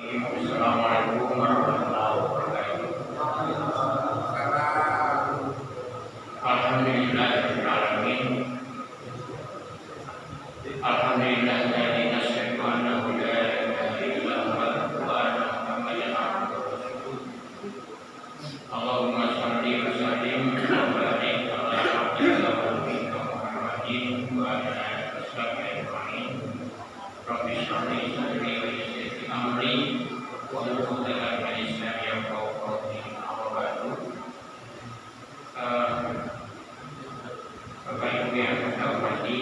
Assalamualaikum warahmatullahi wabarakatuh. Alhamdulillahirabbil alamin. Alhamdulillahilladzi nasyhadu annahu la ilaha illallah wa anna Muhammadan abduhu wa rasuluh. Allahumma shalli wa sallim wa barik ala abdika wa nabiyyika Muhammadin wa ala alihi washabbihi ajma'in. Rabbi shrah li sadri wa yassir li amri wahlul 'uqdatam min lisani yafqahu qawli. Amma ba'du. Bapak Ibu yang saya hormati,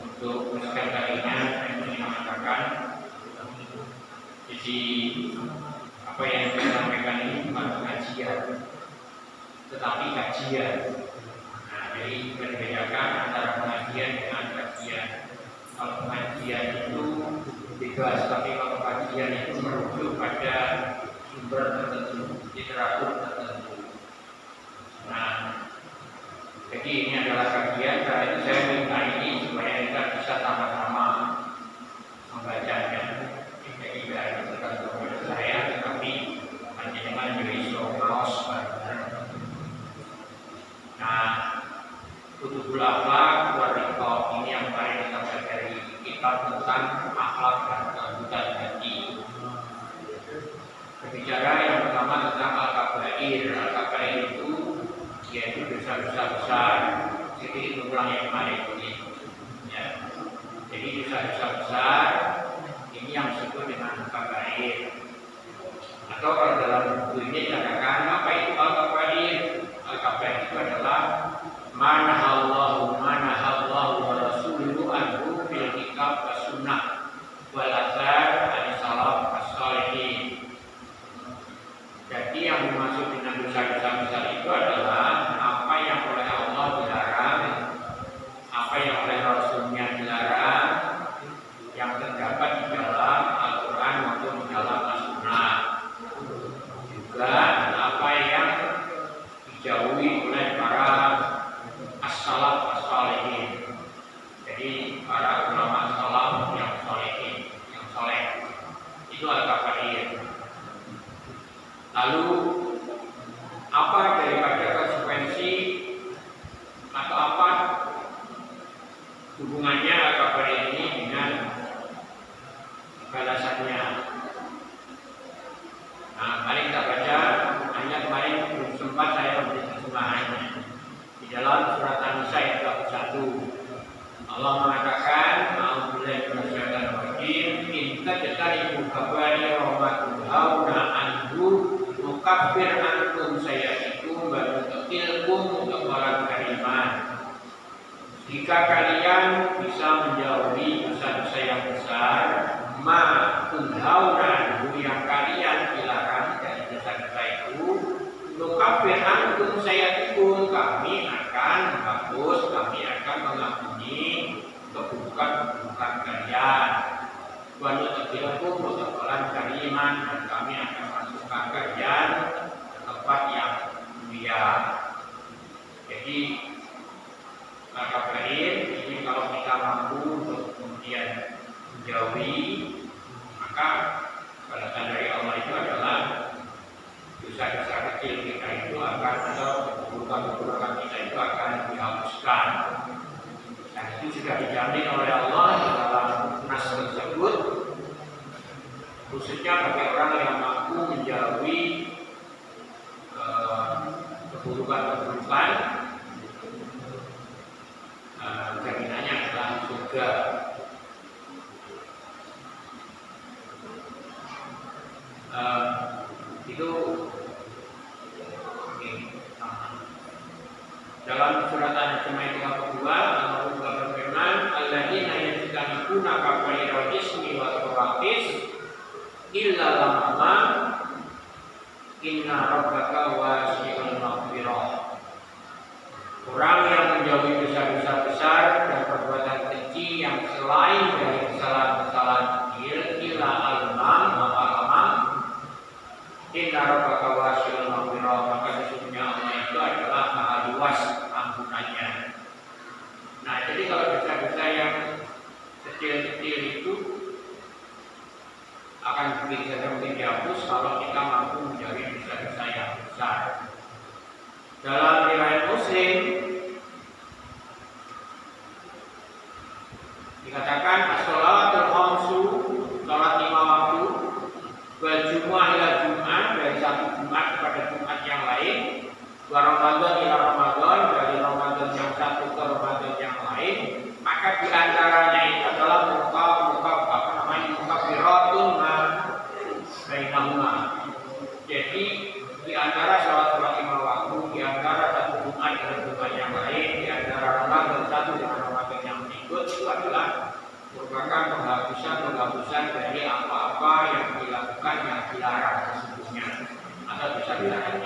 untuk sekian kalinya saya ingin mengatakan, jadi apa yang saya sampaikan ini bukan pengajian, tetapi kajian. Nah, jadi membedakan antara pengajian dengan kajian. Kalau pengajian itu bebas, tapi kalau kajian itu merujuk pada sumber tertentu, literatur tertentu. Nah, jadi ini adalah kajian, karena itu saya minta ini supaya kita bisa sama-sama membacanya. Jadi tidak hanya tergantung pada saya, tetapi panjenengan juga iso maos bareng. Nah, Kutubul Akhlaq wa Riqaq ini yang paling kita pelajari, kitab tentang akhlak dan kelembutan hati. Berbicara yang pertama tentang al-kabair. Al-kabair itu yaitu dosa-dosa besar. Jadi ulang yang kemarin ini. Ya. Jadi dosa-dosa besar ini yang disebut dengan kabair. Atau kalau dalam buku ini dikatakan apa itu al-kabair? Al-kabair itu adalah manahallahu wa rasuluhu anhu fil kitab wa sunnah wal athar al-salaf as-salihin. Jadi yang dimaksud dengan dosa-dosa besar itu adalah apa yang oleh Allah dilarang, apa yang oleh Rasulnya dilarang, yang terdapat di dalam Al-Quran maupun di dalam As-Sunnah. Juga apa yang dijauhi oleh para as-salaf as-salihin. Jadi para ulama salaf yang salihin, yang soleh. Itu al-kabair. Lalu apa daripada konsekuensi atau apa hubungannya al-kabair ini dengan balasannya? Nah, mari kita baca. Hanya kemarin belum sempat saya memberi terjemahannya. Di dalam surat An-Nisa ayat 21, Allah mengatakan, "A'udzubillahi minasyaitonir rajim, in tajtanibu kaba'ira ma tunhauna anhu nukaffir ankum sayyi'atikum wa nudkhilkum mudkhalan kariman." Jika kalian bisa menjauhi dosa-dosa yang besar, ma tunhauna anhu, yang kalian dilarang dari dosa-dosa itu, nukaffir ankum sayyi'atikum, kami akan menghapus, kami akan mengampuni keburukan-keburukan kalian. Wa nudkhilkum mudkhalan kariman, dan kami akan masukkan kalian ke tempat yang mulia. Jadi kabair ini kalau kita mampu untuk kemudian menjauhi, maka balasan dari Allah itu adalah dosa-dosa kecil kita itu akan, atau keburukan-keburukan kita itu akan dihapuskan. Dan itu sudah dijamin oleh Allah di dalam nas tersebut, khususnya bagi orang yang mampu menjauhi keburukan-keburukan, jaminannya adalah surga. Itu dalam surat An-Najm ayat 32, Allah berfirman, "Alladzina yajtanibuna kabairal ismi wal fawahish illa lamma inna rabbaka wasi'ul maghfirah." Orang yang menjauhi dosa-dosa besar dan perbuatan keji yang selain dari kesalahan-kesalahan kecil, illa al-mam wa al-mam inna rabbaka wasi'ul maghfirah, maka sesungguhnya Allah itu adalah maha luas ampunannya. Nah, jadi kalau dosa-dosa yang kecil-kecil itu akan mungkin saja mungkin dihapus kalau kita mampu mencari dosa-dosa yang besar. Dalam riwayat Muslim dikatakan as-shalawatul khamsu, salat 5 waktu, wal jumu'ah ila jumu'ah, dari satu Jumat kepada Jumat yang lain, wa Ramadan ila Ramadan, dari Ramadan yang satu ke Ramadan yang lain, maka di antaranya itu adalah mukafiratun ma bainahuma. Jadi di antara salat 5 waktu, di antara satu Jumat dengan Jumat yang lain, di antara Ramadan satu dengan Ramadan yang berikut, itu adalah merupakan penghapusan dari apa-apa yang dilakukan yang dilarang sesungguhnya atau bisa dilarang,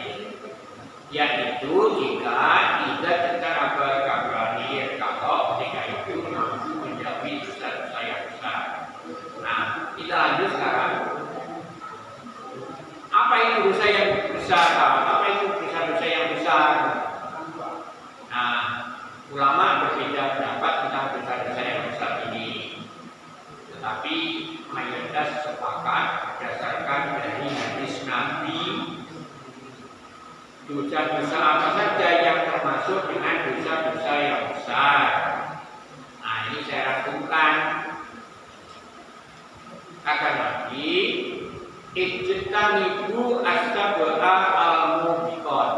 yaitu jika tidak terabal kabair, kalau ketika itu mampu menjauhi dosa-dosa yang besar. Nah, kita lanjut sekarang. Apa itu dosa yang besar? Apa itu dosa-dosa yang besar? Nah, ulama berbeda pendapat tentang dosa-dosa yang besar ini. Tetapi mayoritas sepakat berdasarkan dari hadis Nabi, dosa-dosa apa saja yang termasuk dengan dosa-dosa yang besar. Nah, ini saya rangkumkan. Kata Nabi, ijtanibu as-sab'a al-mubiqat.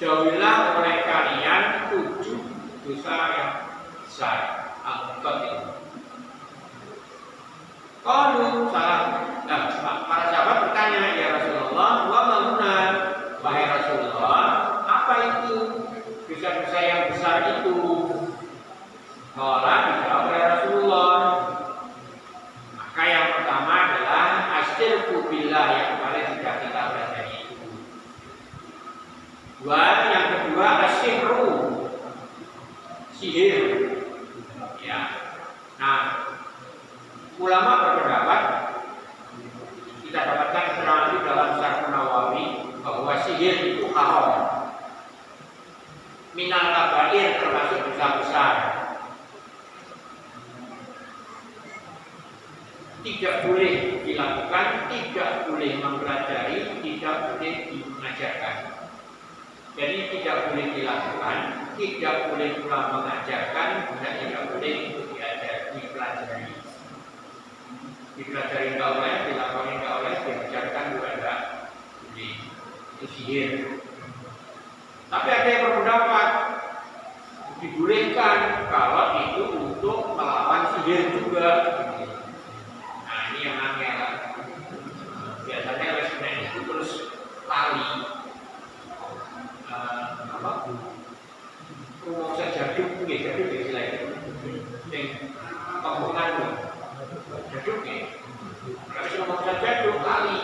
Jauhilah oleh kalian 7 dosa yang besar. Al-mubiqat itu. Qalu para sahabat bertanya, ya Rasulullah, wa ma huna? Wahai Rasulullah, apa itu dosa-dosa yang besar itu? Qala, dijawab oleh Rasulullah, maka yang pertama adalah asyirku billah, yang kemarin sudah kita pelajari itu. Yang kedua asyihru, sihir. Ya. Nah, ulama berpendapat, kita dapatkan keterangan itu dalam Syarh Nawawi bahwa sihir itu haram. Minal kabair, termasuk dosa besar. Tidak boleh dilakukan, tidak boleh mempelajari, tidak boleh mengajarkan. Jadi tidak boleh dilakukan, tidak boleh pula mengajarkan, dan tidak boleh untuk dipelajari. Dipelajari tidak oleh, dilakukan tidak oleh, diajarkan juga tidak boleh. Itu sihir. Tapi ada yang berpendapat dibolehkan kalau itu untuk melawan sihir juga. Nah, ini yang angel. Biasanya resmen itu terus lali. Rumah sejaduk, jaduk istilahnya. Yang pembukaan jaduk ya. Kalau sudah mau jaduk lali.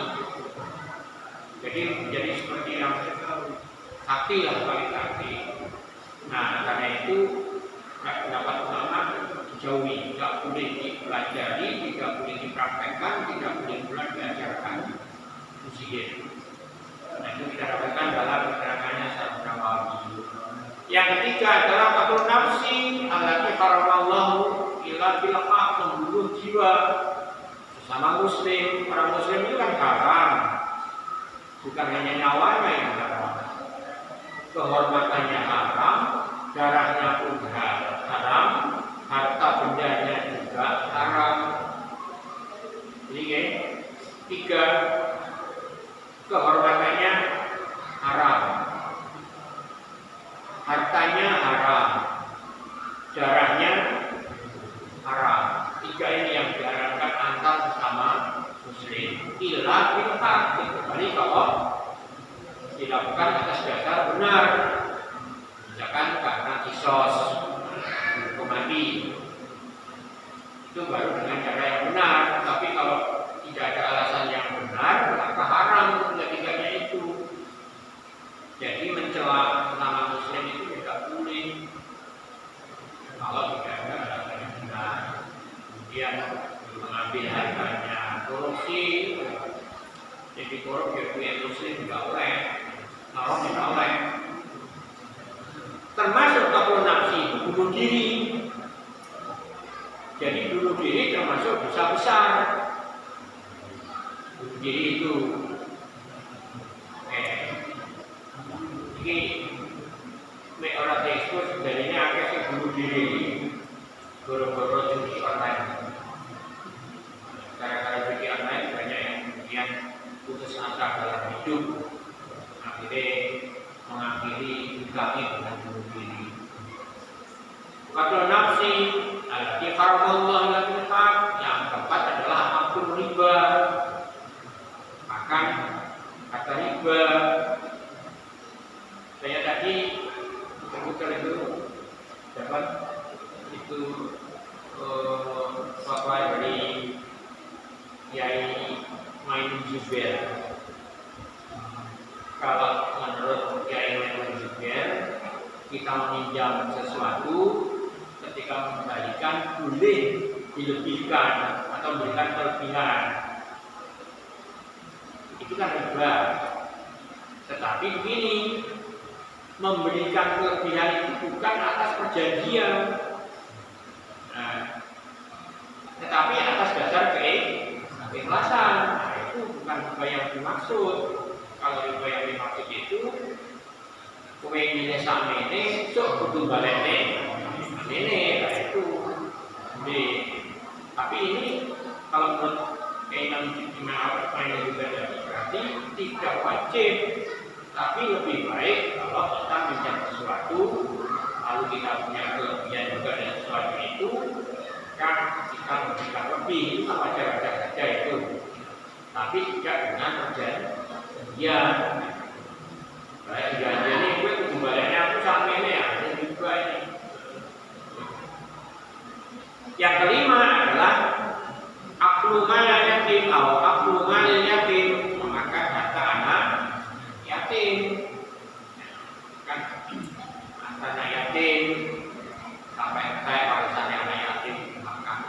Jadi seperti yang sakti lah, kali sakti. Nah, karena itu pendapat ulama dijauhi, tidak boleh dipelajari, tidak boleh dipraktekkan, tidak boleh pula diajarkan. Itu sihir. Nah, itu kita dapatkan dalam keterangannya Syarh Nawawi. Yang ketiga adalah qatlun nafsi allati haramallahu illa bil haqq, membunuh jiwa sesama muslim. Orang muslim itu kan haram, bukan hanya nyawanya yang haram, kehormatannya haram, darahnya pun haram, harta bendanya juga haram. Jadi tiga, kehormatannya haram, hartanya haram, darahnya haram. Tiga ini yang diharamkan antar sesama muslim. Illa bil haqq, kecuali kalau dilakukan atas dasar benar. Misalkan karena kisos, hukum mati, itu baru dengan cara yang benar. Tapi kalau tidak ada alasan yang benar, maka haram ketiganya itu. Jadi mencela sesama muslim itu tidak boleh kalau tidak ada alasan yang benar. Kemudian mengambil hartanya, korupsi, jadi korup ya muslim tidak boleh, haram tidak boleh. Termasuk qatlun nafsi, bunuh diri. Jadi bunuh diri termasuk dosa besar. Jadi itu ini mek ora diekspos jadinya akeh sing bunuh diri goro-goro judi online. Gara-gara judi online banyak yang kemudian putus asa dalam hidup, akhirnya mengakhiri hidupnya dengan bunuh diri. Qatlu nafsi allati haramallahu bil haq, yang keempat adalah akul riba. Makan kata riba. Saya tadi sebutkan itu dapat itu fatwa dari Kiai Maimun Zubair. Kalau menurut Kiai Maimun Zubair, kita meminjam sesuatu ketika mengembalikan boleh dilebihkan atau memberikan kelebihan. Itu kan riba. Tetapi begini, memberikan kelebihan itu bukan atas perjanjian, tetapi atas dasar keikhlasan. Nah, itu bukan riba yang dimaksud. Kalau riba yang dimaksud itu kowe milih samene sok kudu balene ini, nah itu. Tapi ini kalau menurut keinginan Imam juga berarti tidak wajib, tapi lebih baik kalau kita minjam sesuatu lalu kita punya kelebihan juga dari sesuatu itu, kan kita memberikan lebih, itu wajar-wajar saja itu, tapi tidak dengan perjanjian. Baik, janjian ini gue kembaliannya aku sama ini ya, ini juga ini. Yang kelima adalah aklu mal yatim atau aklu mal yatim, memakan harta anak yatim. Kan anak yatim sampai warisannya anak yatim makan.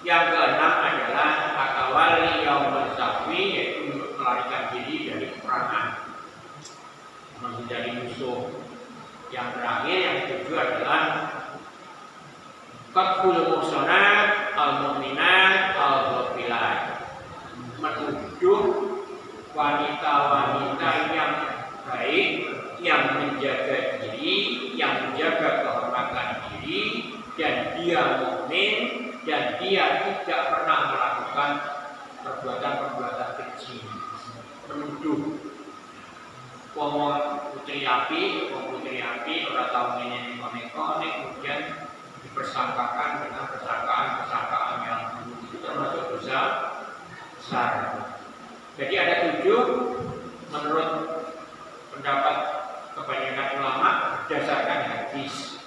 Yang keenam adalah akawali yang bersakwi, yaitu melarikan diri dari peperangan, menjadi musuh. Yang terakhir, yang ketujuh adalah qatlul muhsanat al-mu'minat al-ghafilat, menuduh wanita-wanita yang baik, yang menjaga diri, yang menjaga kehormatan diri, dan dia mukmin, dan dia tidak pernah melakukan perbuatan-perbuatan keji. Menuduh wong putri api, orang tahu ini konek-konek, kemudian dipersangkakan dengan persangkaan yang itu termasuk dosa besar. Jadi ada 7 menurut pendapat kebanyakan ulama berdasarkan hadis.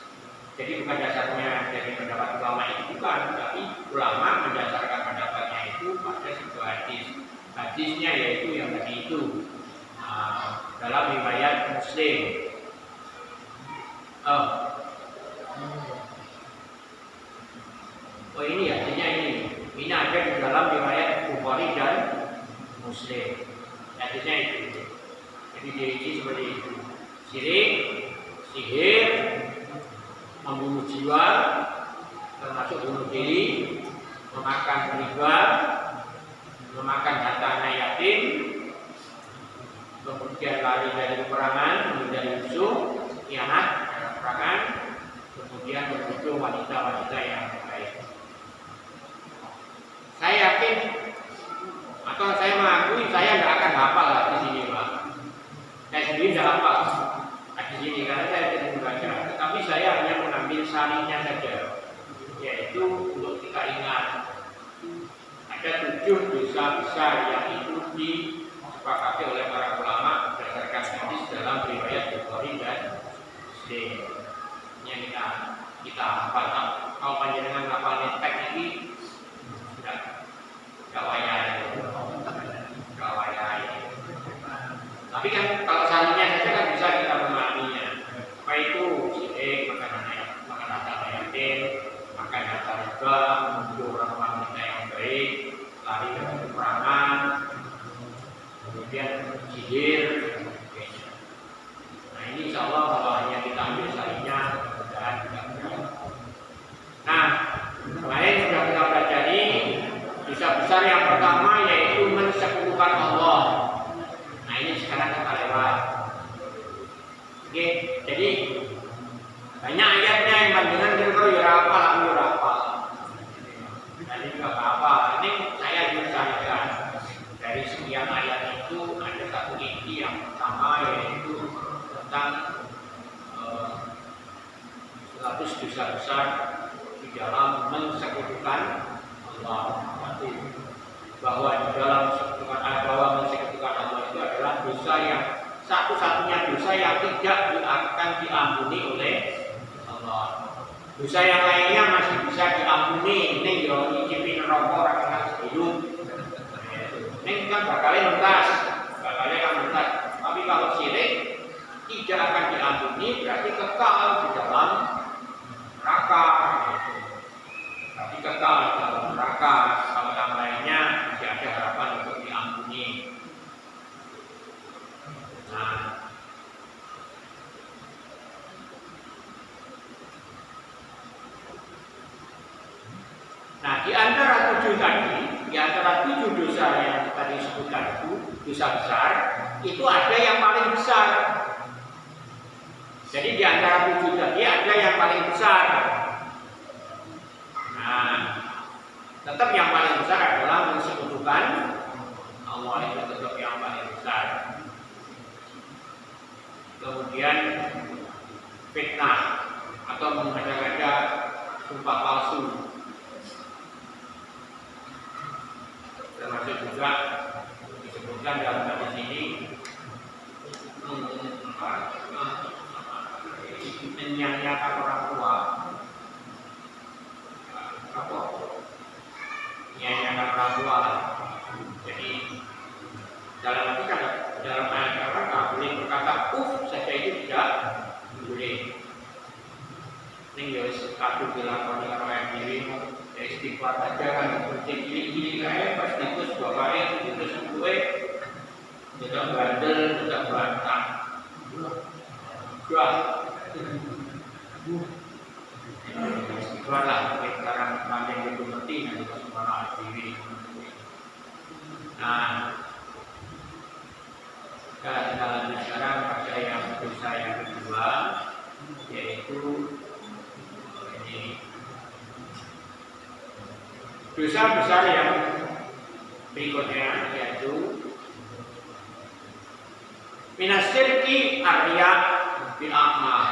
Jadi bukan dasarnya dari pendapat ulama itu bukan, tapi ulama mendasarkan pendapatnya itu pada sebuah hadis. Hadisnya yaitu yang tadi itu dalam riwayat Muslim. Oh ini artinya ini ada di dalam riwayat Bukhari dan Muslim. Artinya itu. Jadi dia ini seperti itu. Syirik, sihir, membunuh jiwa, termasuk bunuh diri, memakan riba, memakan harta anak yatim, kemudian lari dari peperangan, menjadi musuh, khianat dalam peperangan, kemudian menuduh wanita-wanita yang baik. Saya yakin atau saya mengakui saya tidak akan hafal di sini, Pak. Saya sendiri tidak hafal di sini karena saya tidak membaca. Tetapi saya hanya mengambil sarinya saja, yaitu untuk kita ingat ada 7 dosa besar yang itu disepakati oleh para ulama berdasarkan hadis dalam riwayat Bukhari dan Muslim. Yang kita hafal. Kalau panjenengan hafal teks ini gak wayai. Tapi kan kalau sarinya saja kan bisa kita memahaminya. Apa itu syirik, makan harta yatim, makan harta riba, menuduh orang wanita yang baik, lari dari peperangan, kemudian sihir, dan sebagainya. Nah ini insya Allah kalau hanya kita ambil sarinya, mudah-mudahan tidak berat. Nah, kemarin sudah kita pelajari dosa besar yang pertama yaitu Oke, jadi banyak ayatnya yang panjangan kira-kira ya apa, ya apa. Jadi nggak apa-apa. Ini saya sampaikan dari sekian ayat itu ada satu inti yang pertama yaitu tentang 100 dosa besar di dalam mensekutukan Allah. Bahwa di dalam mensekutukan Allah itu adalah dosa yang satu-satunya dosa yang tidak akan diampuni oleh Allah. Dosa yang lainnya masih bisa diampuni. Ini yo nyicipi neraka ora kena hidup. Ini kan bakalnya mentas, Tapi kalau syirik tidak akan diampuni, berarti kekal di dalam neraka. Berarti kekal di dalam neraka. Kalau yang lainnya masih ada harapan untuk diampuni. Nah, di antara 7 tadi, di antara 7 dosa yang tadi disebutkan itu, dosa besar, itu ada yang paling besar. Jadi di antara 7 tadi ada yang paling besar. Nah, tetap yang paling besar adalah mensekutukan Allah, itu tetap yang paling besar. Kemudian fitnah atau mengada-ngada sumpah palsu, termasuk juga disebutkan dalam hadis ini menyanyiakan orang tua. Apa? Menyanyiakan orang tua. Jadi dalam arti kan dalam ayat orang tak boleh berkata saja itu tidak boleh. Ini ya satu dilakukan orang yang diri istighfar aja kan gini kayak pas dikus bapaknya dikus gue tidak bandel tidak bantah istighfar lah sekarang panjang itu penting nanti semua diri. Nah, kita lanjut sekarang pada yang dosa yang kedua, yaitu ini dosa besar yang berikutnya, yaitu minasyirki arya bil amal.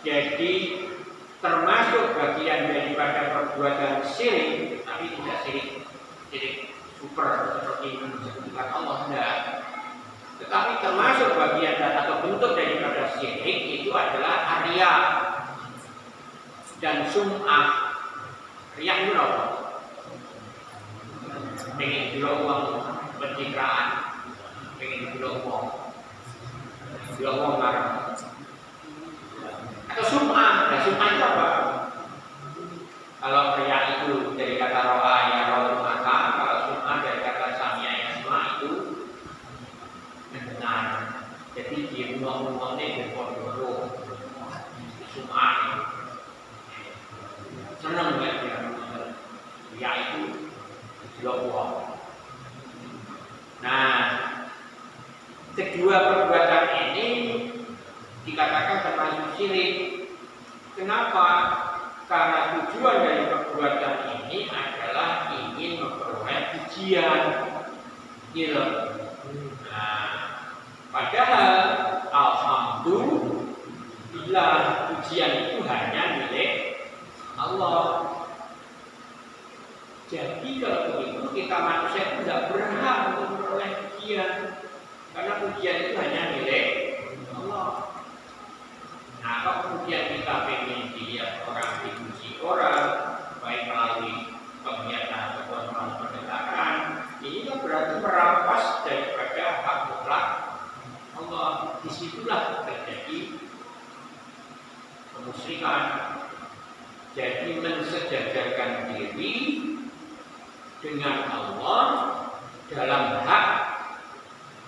Jadi termasuk bagian daripada perbuatan syirik, tapi tidak syirik super seperti menyebutkan Allah, tidak. Tetapi termasuk bagian atau bentuk daripada syirik itu adalah arya dan sum'ah. Riya itu apa? Pengen dulu uang pencitraan, pengen dulu uang marah. Atau sum'ah, nah sum'ah itu apa? Kalau riya itu dari kata ro'a ya ro'a maka, kalau sum'ah dari kata samia ya semua itu benar. Jadi di uang-uangnya berpondoro sum'ah itu senang banget ya. Ya itu uang. Nah, kedua perbuatan ini dikatakan termasuk syirik. Kenapa? Karena tujuan dari perbuatan ini adalah ingin memperoleh pujian. Gitu. Nah, padahal alhamdulillah pujian itu hanya milik Allah. Jadi kalau begitu kita manusia tidak berhak untuk memperoleh pujian, karena pujian itu hanya milik Allah. Nah, kalau kemudian kita ingin dilihat orang dipuji orang, baik melalui penglihatan atau melalui pendekatan, ini kan berarti merampas daripada hak mutlak Allah. Disitulah terjadi kemusyrikan. Jadi mensejajarkan diri dengan Allah dalam hak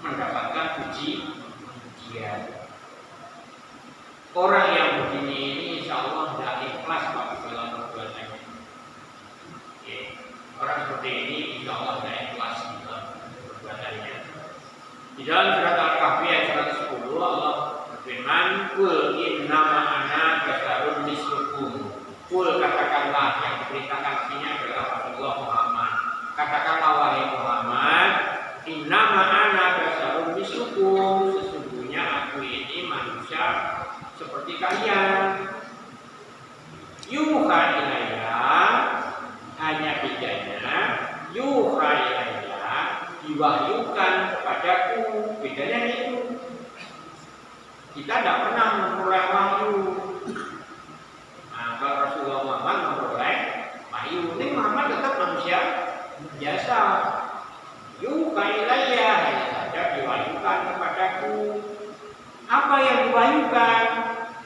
mendapatkan pujian. Orang yang begini ini insya Allah tidak ikhlas dalam perbuatannya. Orang seperti ini insya Allah tidak ikhlas dalam perbuatannya. Di dalam surat Al-Kahfi ayat 110 Allah kul innama ana basarun mislukum. Kul katakanlah, yang diberitakan sini adalah Rasulullah Muhammad. Katakanlah wahai Muhammad, innama ana basarun mislukum, sesungguhnya aku ini manusia seperti kalian. Yuha ilayya, hanya bedanya yuha ilayya, diwahyukan kepadaku. Bedanya itu, kita tidak pernah memperoleh wahyu. Nah, kalau Rasulullah Muhammad memperoleh wahyu, ini Muhammad tetap manusia biasa. Yuha ilayya, hanya saja diwahyukan kepadaku. Apa yang diwahyukan?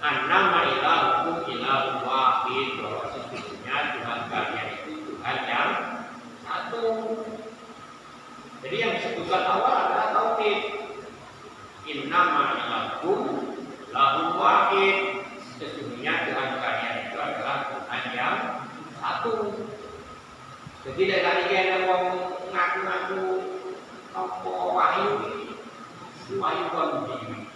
Annama ilahukum ilahun wahid, bahwa sesungguhnya Tuhan kalian itu Tuhan yang satu. Jadi yang disebutkan awal adalah tauhid. Innama ilahukum ilahun wahid, sesungguhnya Tuhan kalian itu adalah Tuhan yang satu. Jadi dari tadi ada orang ngaku-ngaku apa wahyu, wahyu begini.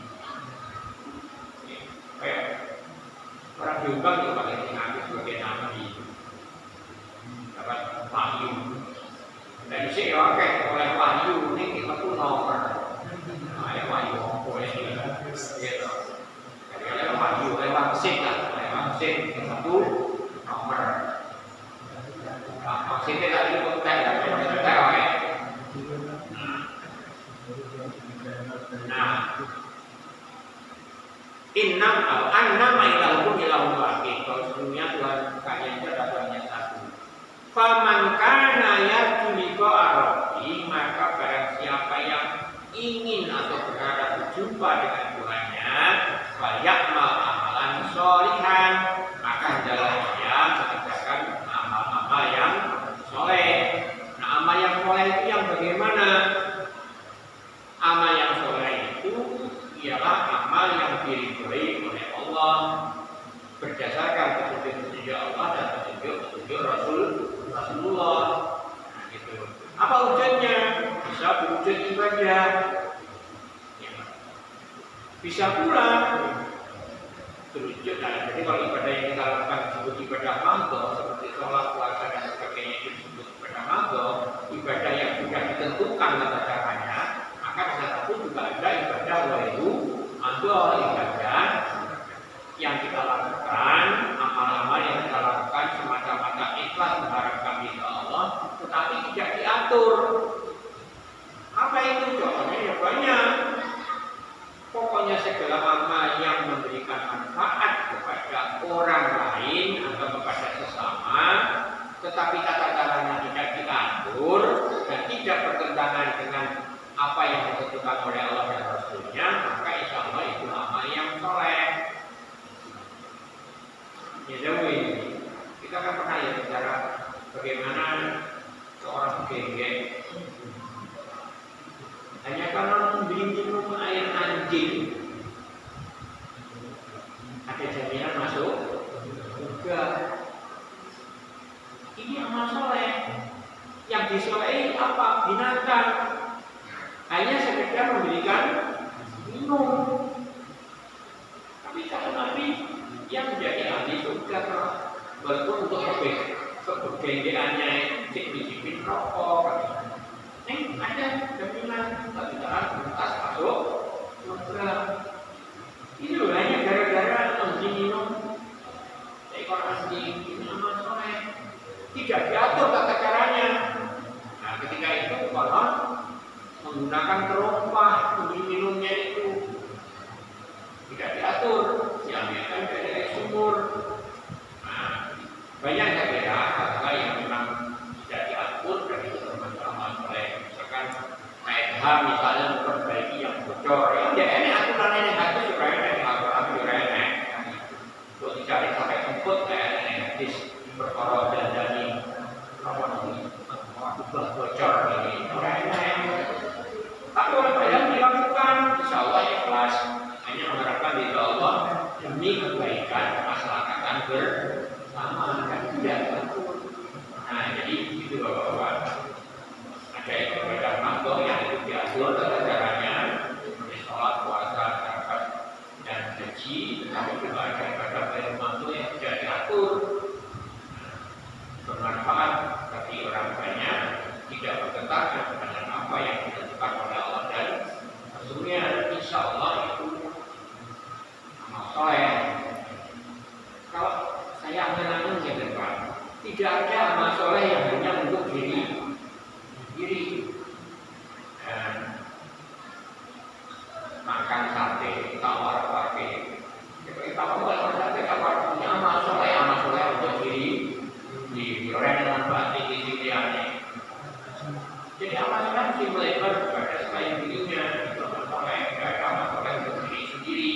Orang Jombang juga pakai mengaku sebagai nabi, dapat wahyu. Dan di sini oke, oleh wahyu ini kita pun nomor, oleh wahyu boleh gitu. Jadi oleh wahyu, oleh wangsit lah, oleh wangsit kita pun nomor. Wangsitnya tadi pun teh, oleh. Nah. Annama ilahukum ilahun wahid, kalau sesungguhnya Tuhan kalian itu adalah Tuhan yang satu. Faman kana yarju liqa'a rabbih, maka barang siapa yang ingin atau berharap berjumpa dengan Tuhannya, falya'mal amalan sholihan, maka hendaklah dia mengerjakan amal-amal yang soleh. Nah, amal yang soleh itu yang bagaimana? Amal yang soleh itu ialah amal yang diridhoi oleh Allah berdasarkan petunjuk Allah dan petunjuk Rasulullah. Nah, gitu. Apa wujudnya? Bisa berwujud ibadah, ya. Bisa pula berwujud. Nah, jadi kalau ibadah yang kita lakukan disebut ibadah magho, seperti sholat, puasa dan sebagainya itu disebut ibadah magho, ibadah yang sudah ditentukan tata caranya. Maka di sana pun juga ada ibadah wahyu atau ibadah yang kita lakukan, amal-amal yang kita lakukan semata-mata ikhlas mengharapkan ridha Allah, tetapi tidak diatur. Apa itu? Contohnya ya banyak. Pokoknya segala amal yang memberikan manfaat kepada orang lain atau kepada sesama, tetapi tata caranya tidak diatur dan tidak bertentangan dengan apa yang ditentukan oleh Allah dan Rasulnya, maka insya Allah itu amal yang soleh. Ya jauh kita kan pernah ya bicara bagaimana seorang gengge hanya karena membeli minum air anjing, ada jaminan masuk juga. Ini amal soleh. Yang disolehi apa? Binatang. Hanya sekedar memberikan minum. Tapi kalau Nabi yang menjadi ahli surga, walaupun untuk kebenggeannya dicicipin rokok, ada jaminan tidak tuntas masuk surga. Ini loh hanya gara-gara anjing minum seekor anjing, ini amal soleh. Tidak diatur tata caranya. Nah, ketika itu kalau menggunakan terompah untuk minumnya itu tidak diatur, diambilkan dari sumur. Nah, banyak saja hal-hal yang memang tidak diatur dan itu termasuk amal soleh. Misalkan KSH misalnya memperbaiki yang bocor, ya ini aturan ini hadis supaya ini aturan ini untuk dicari sampai emput kayak ini hadis berkorol dan jadi apa namanya bocor ini. Tapi oleh yang dilakukan, insya Allah ikhlas, hanya mengharapkan ridha Allah demi kebaikan kemaslahatan bersama dan tidak takut. Nah, jadi itu bapak-bapak. Ada ibadah magho yang itu diatur tata caranya, pasti melebar kepada selain dirinya. Itu amal soleh, amal soleh untuk diri sendiri.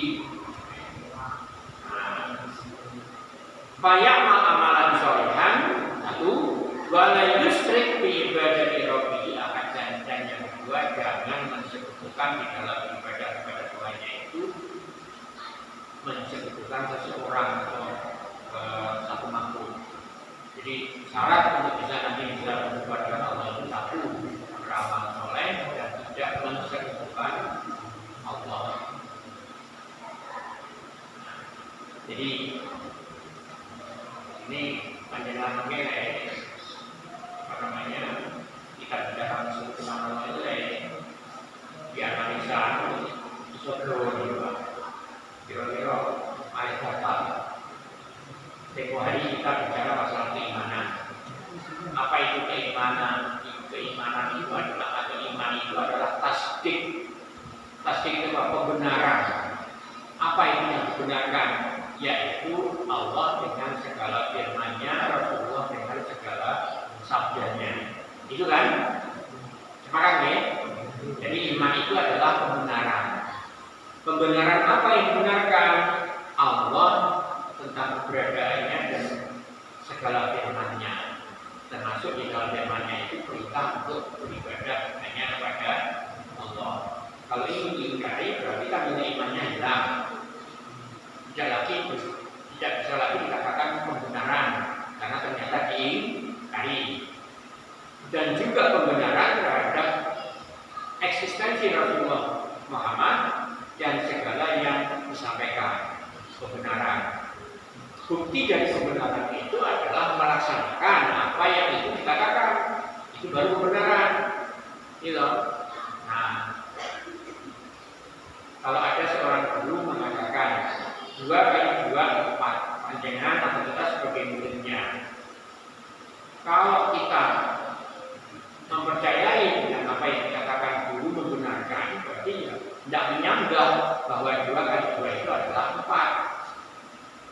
Fayamal amalan solihan satu, wala yusrik bi ibadati rabbihi ahadan, dan yang kedua jangan mensekutukan di dalam ibadah kepada Tuhannya itu mensekutukan seseorang atau satu makhluk. Jadi syarat untuk bisa nanti bisa mengucapkan Allah itu satu, beramal soleh dan tidak mensekutukan Allah. Jadi ini panjenengan mengenai apa namanya, kita tidak mensekutukan Allah itu dianalisa sebelum kira-kira ayat apa. Tempoh hari kita bicara masalah keimanan. Apa itu keimanan? Keimanan itu adalah, atau iman itu adalah tasdik. Tasdik itu apa? Pembenaran. Apa itu yang dibenarkan? Yaitu Allah dengan segala firman-Nya, Rasulullah dengan segala sabdanya. Itu kan? Sepakat ya? Jadi iman itu adalah pembenaran. Pembenaran apa yang dibenarkan? Allah tentang keberadaannya dan segala firman-Nya, termasuk di dalam firman-Nya itu perintah untuk beribadah hanya kepada Allah. Kalau ini diingkari berarti kan nilai imannya hilang, tidak bisa lagi dikatakan pembenaran karena ternyata diingkari. Dan juga pembenaran terhadap eksistensi Rasulullah Muhammad dan segala yang disampaikan. Kebenaran. Bukti dari kebenaran itu adalah melaksanakan apa yang itu dikatakan. Itu baru kebenaran. Gitu. Nah, kalau ada seorang guru mengatakan 2 kali 2 4, panjenengan atau kita sebagai muridnya. Kalau kita mempercayai dengan apa yang dikatakan guru membenarkan, berarti ya tidak menyanggah bahwa 2 kali 2 itu adalah 4.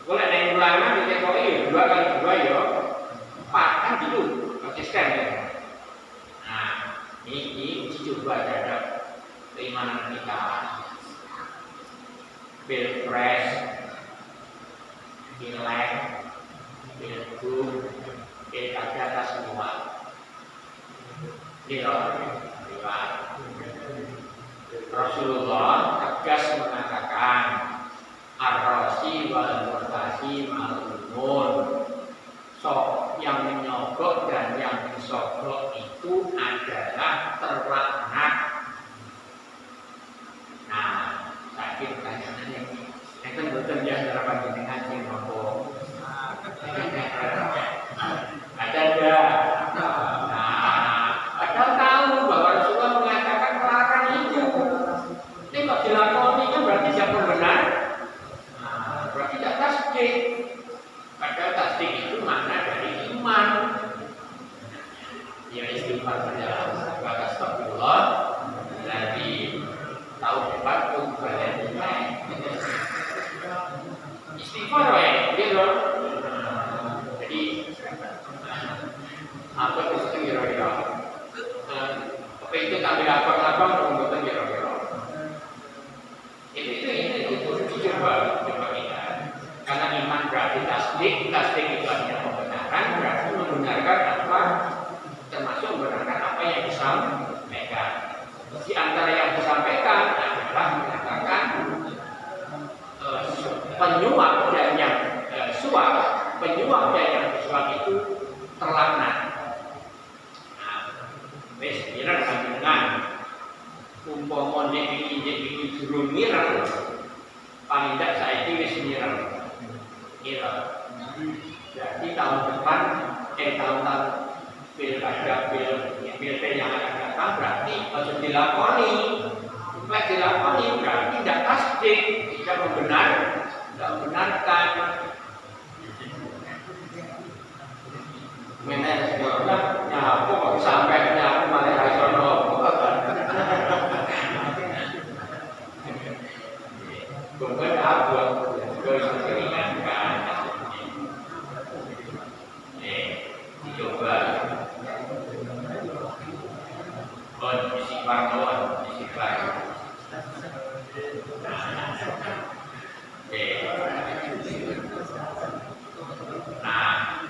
Boleh naik ulangan di TKI 2 kali 2 ya 4, kan gitu konsisten ya. Nah, ini coba terhadap keimanan kita. Pilpres, pileg, pilgub, pilkada semua. Rasulullah tegas mengatakan ar-rasi wal murtasi ma'lumun. Sok yang menyogok dan yang disogok itu adalah terlaknat. Nah, saya pertanyaan yang kan betul ya dalam panjenengan sing nopo. Ada enggak? Nah, padahal tahu bahwa Rasulullah mengatakan melarang itu. Ini kok dilakoni kan berarti tidak benar. Berarti tidak tasdik. Padahal tasdik itu makna dari iman. Ya istighfar saja. Batas astagfirullah dari tahun depan pun kalian mulai. Istighfar ya, gitu. Jadi apa itu kira-kira? Apa itu kami lapang-lapang untuk kira-kira? Itu coba kita. Karena iman berarti tasdik itu artinya pembenaran, berarti membenarkan apa, termasuk membenarkan apa yang disampaikan. Di antara yang disampaikan adalah mengatakan penyuap dan yang suap, penyuap dan yang disuap itu terlaknat. Nah, wis kira panjenengan umpama nek iki durung mireng, paling tidak saiki wis mireng. Kira. Jadi tahun depan tahun-tahun pilkada yang akan datang berarti harus dilakoni. Supaya dilakoni berarti tidak tasdik, tidak membenarkan. Mengenai sejarah, aku kok sampai aku malah rasional. Bukan apa, keseringan kan. Dicoba. istighfar mawon, istighfar. Oke. Nah,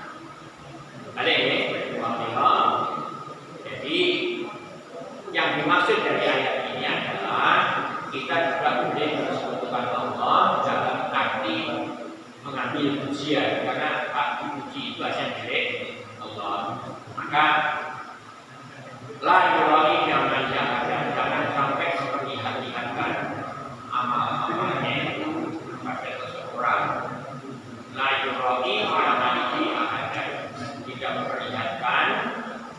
balik ini, jadi yang dimaksud dari ayat ini adalah kita juga boleh bersekutukan Allah dalam arti mengambil pujian, karena dipuji itu asal dari Allah. Maka la yurani yang ada, jangan sampai memperlihatkan amal-amalnya itu pada seseorang. La yurani yang ada, tidak memperlihatkan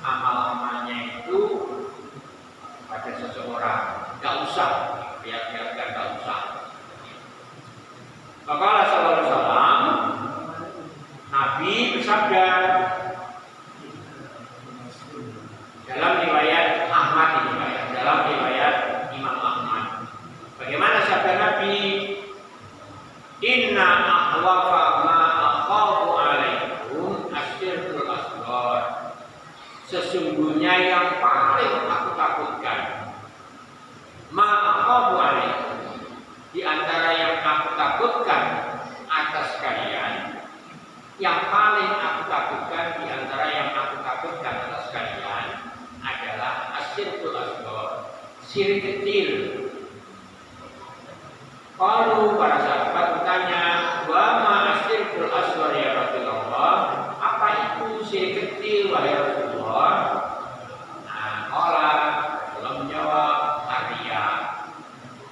amal-amalnya itu pada seseorang. Gak usah lihat-lihatkan, gak usah. Maka sallallahu alaihi wasallam Nabi bersabda dalam riwayat Ahmad ini, dalam riwayat Imam Ahmad. Bagaimana sabda Nabi? Inna ahwafa ma akhafu alaikum asyirkul asghar. Sesungguhnya yang paling aku takutkan, ma akhafu alaikum, di antara yang aku takutkan atas kalian, yang paling aku takutkan di antara yang aku takutkan atas kalian adalah asyirkul asghar, syirik kecil. Kalau para sahabat bertanya, wa ma asyirkul asghar ya Rasulullah, apa itu syirik kecil wahai Rasulullah? Nah, Rasulullah menjawab, riya.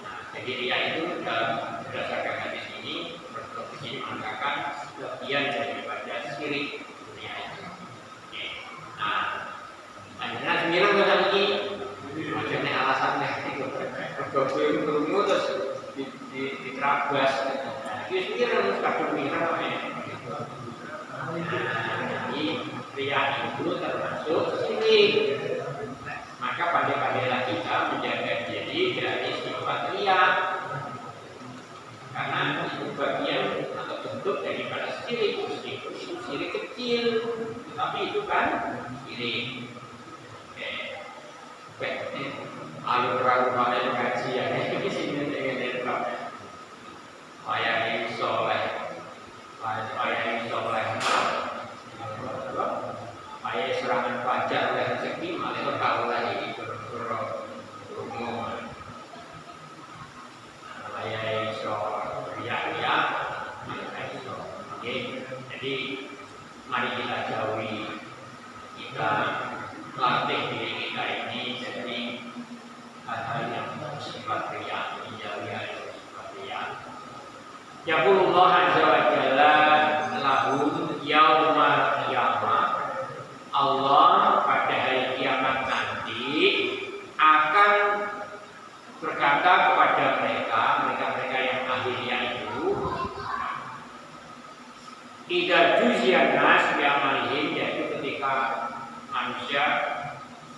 Nah, jadi riya itu berdasarkan hadis ini, Rasulullah ini mengatakan bagian daripada syirik riya itu. Nah, akhirnya sembilan kata lagi, macamnya alasannya itu, bergabung berungu terus diterabas. Dia sendiri harus kabur mikir apa ya? Jadi riya itu termasuk syirik. Maka pandai-pandailah kita menjaga diri dari sifat riya, karena itu bagian atau bentuk daripada syirik. Itu syirik kecil, tapi itu kan syirik. Alur ragu yang kaji ya, ini sini dengan Ayah soleh, ayah soleh, ayah serangan fajar oleh rezeki, malah berkau lagi berumur. Ayah soleh, ya, oke. Jadi mari kita jauhi, kita latih diri kita ini jadi hal-hal yang bersifat riya, menjauhi hal yang bersifat riya. Yaqulullah azza wa jalla lahum yaumal qiyamah. Allah pada hari kiamat nanti akan berkata kepada mereka yang akhirnya itu, idza juziyan nas bi amalihim, yaitu ketika manusia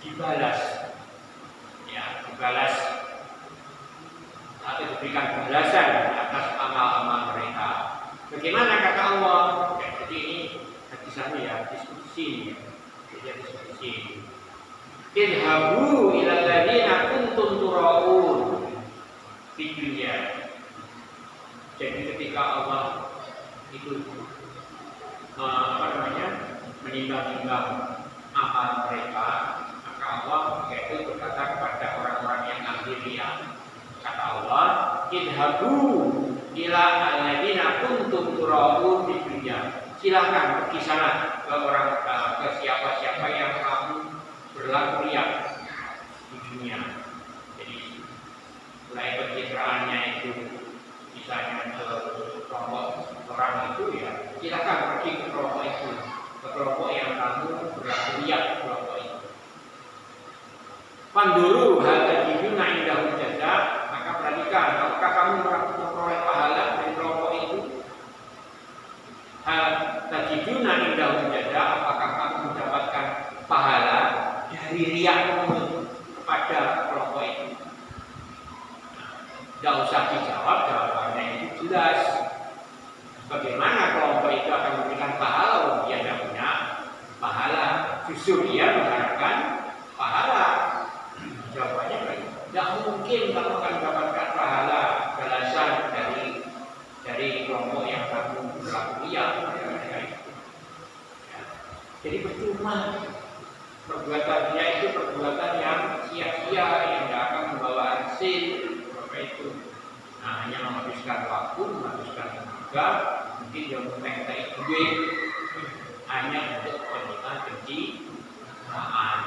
dibalas atau diberikan balasan atas amal-amal mereka. Bagaimana kata Allah? Ya, jadi ini hadisnya ya, diskusi. Idhabu ila alladziina kuntum turaun di dunia. Jadi ketika Allah itu menimbang-nimbang amal mereka, maka Allah yaitu berkata kepada orang-orang yang ahli riya, kata Allah, idhabu ila alladziina kuntum turaun di dunia. Silakan pergi sana ke siapa-siapa yang kamu berlaku riya di dunia. Jadi mulai pencitraannya itu misalnya ke kelompok orang itu ya, silakan pergi ke kelompok itu, ke kelompok yang kamu berlaku riya kelompok itu. Panduru hal tajiduna indahu jaza, maka perhatikan apakah kamu memperoleh pahala dari kelompok itu. Hal tajiduna indahu jaza, apakah kamu mendapatkan pahala dari riyamu kepada kelompok itu. Tidak usah dijawab, jawabannya itu jelas. Bagaimana kelompok itu akan memberikan pahala? Dia tidak punya pahala, justru dia mengharapkan pahala. menghabiskan waktu, menghabiskan tenaga, mungkin dia mengenai duit hanya untuk kepentingan kecintaan.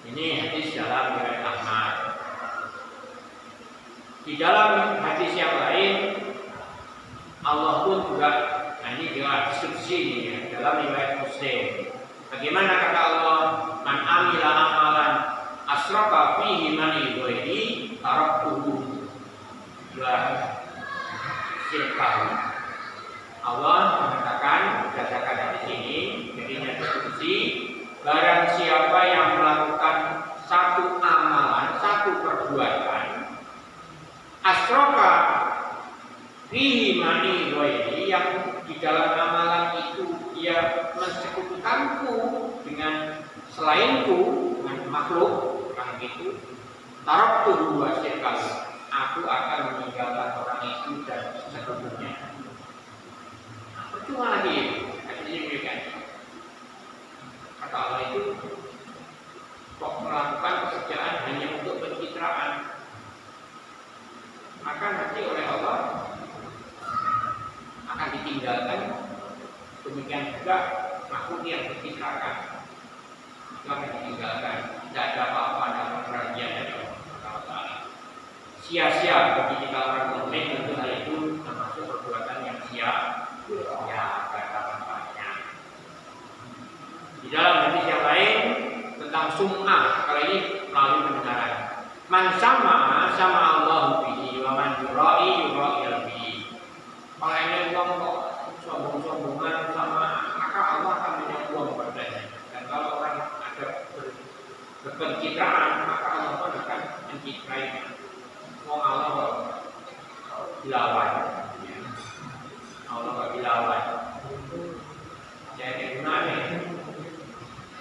Ini hadis dalam riwayat Ahmad. Di dalam hadis yang lain Allah pun juga, ini dia deskripsi ya, dalam riwayat Muslim. Bagaimana kata Allah, man amila amalan asrafa fihi mani ghairi taraktuhu wa syirkahu. Allah mengatakan berdasarkan hadis ini, jadinya deskripsi, barang siapa yang melakukan satu amalan, satu perbuatan asrafa fihi mani ghairi, yang di dalam amalan itu dia mensekutukanku dengan selainku, dengan makhluk orang itu, taraktuhu wa syirkahu, aku akan meninggalkan orang itu dan sekutunya. Percuma lagi, artinya demikian. Kata Allah itu kok melakukan pekerjaan hanya untuk pencitraan, maka nanti oleh Allah akan ditinggalkan. Demikian juga makhluk yang bercitrakan itu akan ditinggalkan. Tidak ada apa-apa dalam perhatian dari Allah. Sia-sia bagi kita orang mukmin, tentu hal itu termasuk perbuatan yang sia-sia, tidak ada manfaatnya. Di dalam hadis yang lain tentang sum'ah, kali ini melalui pendengaran. Man sama Allah bihi wa man yurai bihi. Kalau ini uang kok sombong-sombongan sama, maka Allah akan menyambung padanya. Dan kalau orang ada berpencitraan, maka Allah pun akan mencitrai. Mau Allah dilawan, Allah dilawan. Jadi gunanya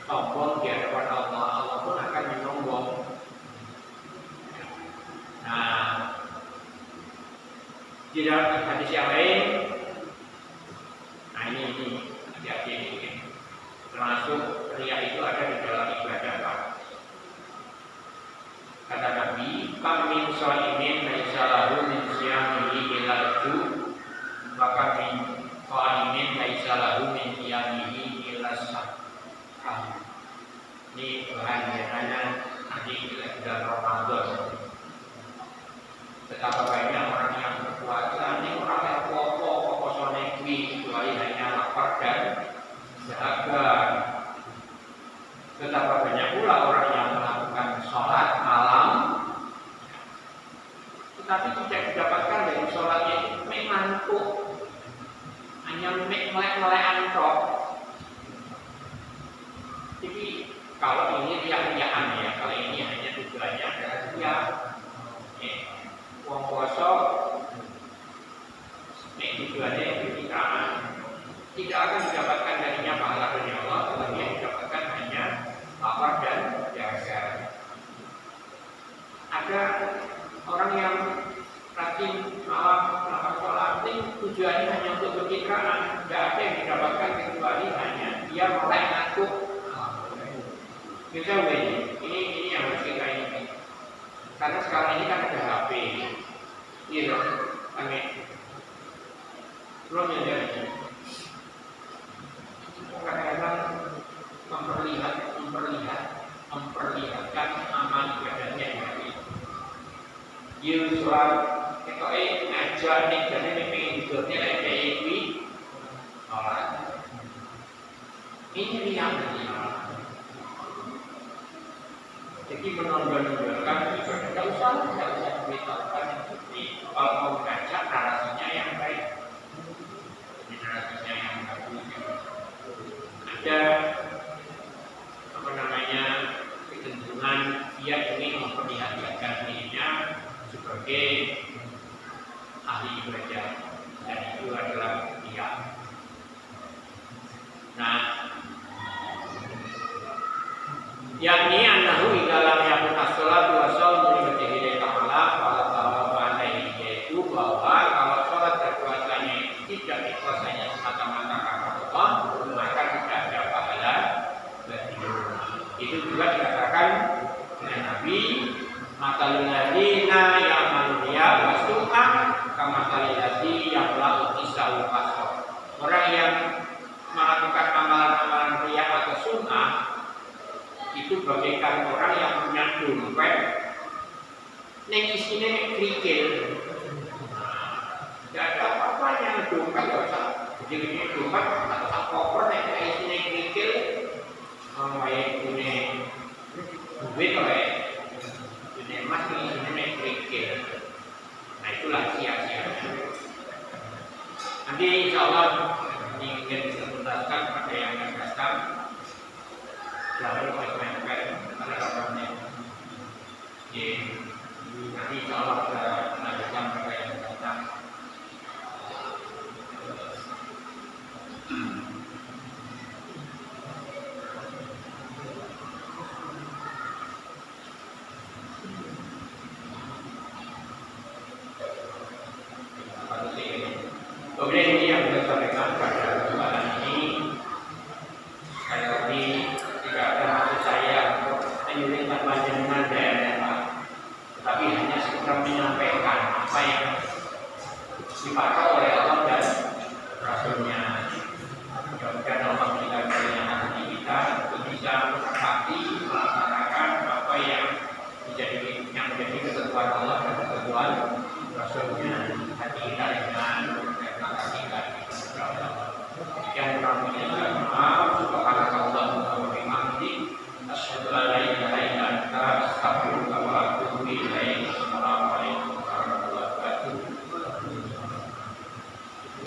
sombong di hadapan Allah, Allah pun akan menyombong. Nah, di dalam hadis yang lain, nah ini hati-hati ini, termasuk riya itu ada di dalam ibadah. Kata Nabi, kam min shaimin laisa lahu min siyamihi illa ju, wa kam min qaimin laisa lahu min qiyamihi illa sah. Ini bahan biasanya nanti kita sudah Ramadan. Betapa banyak orang yang berpuasa, ini orang yang poso negeri, kecuali hanya lapar dan dahaga. Betapa banyak pula orang yang melakukan sholat malam, tetapi tidak didapatkan dari sholatnya itu mengantuk, hanya melek-melekan tok. Jadi kalau ini riak-riakan ya, kalau ini hanya tujuannya adalah riak. Wong poso, tujuannya kecintaan, tidak akan didapatkan darinya pahala dari Allah, tetapi yang didapatkan hanya lapar dan dahaga. Ada orang yang rajin malam melakukan sholat, tujuannya hanya untuk pencitraan, tidak ada yang didapatkan kecuali hanya dia melek ngantuk. Misalnya ini yang harus kita ingat. Karena sekarang ini kan ada HP, iya, kami belum ada. Kadang-kadang memperlihatkan amal ibadahnya dari Yusuf. Kalau ngajak nih, jadi pengen hidupnya kayak ini, sholat. Ini yang jadi menonjol-nonjolkan ibadah, tidak usah diberitahukan yang seperti kalau mau ngajak narasinya yang baik, jadi narasinya yang bagus. Ada kecenderungan dia ingin memperlihatkan dirinya sebagai ahli ibadah, dan itu adalah dia. Nah, yakni annahu idza lam yakun as-shalatu wa shaumu li wajhi ta'ala fala thawabu alaihi, yaitu bahwa kalau sholat dan puasanya tidak dikuasainya semata-mata karena Allah, maka tidak ada pahala baginya. Itu juga dikatakan oleh Nabi, matalul ladina ya'maluna wa tasawuf asghar. Orang yang melakukan amalan-amalan riya atau sunnah itu bagaikan orang yang punya dompet ning isine krikil. Tidak ada apa-apanya dompet ya usah. Jadi ini dompet atau sak koper nek isine krikil wae punya duit wae. Ini emas ini krikil. Nah itulah sia-sia. Nanti insya Allah ingin dituntaskan pada yang akan datang. Jangan main-main pada kabarnya. Nanti insya Allah kita lanjutkan pada yang akan datang. Kemudian ini yang kita sampaikan pada kesempatan ini, sekali lagi tidak ada maksud saya untuk menyulitkan panjenengan dan Pak, tetapi hanya sekedar menyampaikan apa yang dipakai oleh Allah dan Rasulnya. Mudah-mudahan Allah kita berikan hati kita untuk bisa menepati melaksanakan apa yang menjadi ketentuan Allah dan ketentuan Rasulnya. Hati kita dengan yang kurang